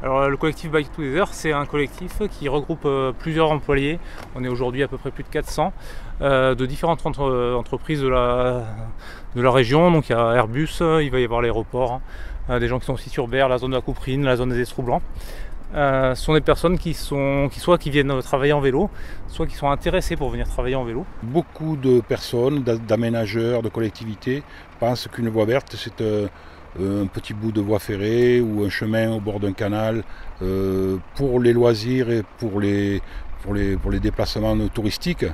Alors le collectif Bike Together, c'est un collectif qui regroupe plusieurs employés. On est aujourd'hui à peu près plus de 400 de différentes entreprises de la région. Donc il y a Airbus, il va y avoir l'aéroport, des gens qui sont aussi sur Berre, la zone de la Couperine, la zone des Estrous-Blancs. Ce sont des personnes qui viennent travailler en vélo, soit qui sont intéressées pour venir travailler en vélo. Beaucoup de personnes, d'aménageurs, de collectivités pensent qu'une voie verte c'est un petit bout de voie ferrée ou un chemin au bord d'un canal pour les loisirs et pour les déplacements touristiques,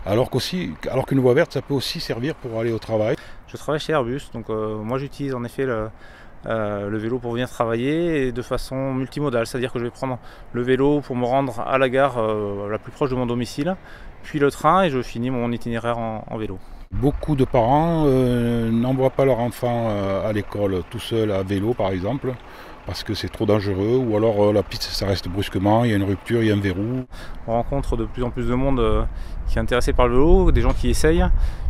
alors qu'une voie verte ça peut aussi servir pour aller au travail. Je travaille chez Airbus, donc moi j'utilise en effet le vélo pour venir travailler et de façon multimodale, c'est-à-dire que je vais prendre le vélo pour me rendre à la gare la plus proche de mon domicile, puis le train et je finis mon itinéraire en vélo. Beaucoup de parents n'envoient pas leur enfant à l'école tout seul à vélo par exemple, parce que c'est trop dangereux, ou alors la piste s'arrête brusquement, il y a une rupture, il y a un verrou. On rencontre de plus en plus de monde qui est intéressé par le vélo, des gens qui essayent,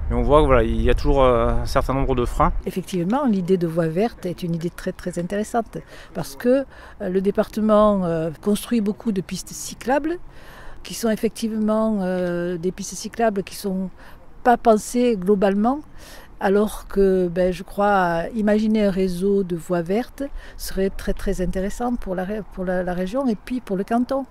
mais on voit que voilà, il y a toujours un certain nombre de freins. Effectivement, l'idée de voie verte est une idée très très intéressante, parce que le département construit beaucoup de pistes cyclables, qui sont effectivement des pistes cyclables qui sont pas pensées globalement, alors que je crois imaginer un réseau de voies vertes serait très très intéressant pour la région et puis pour le canton.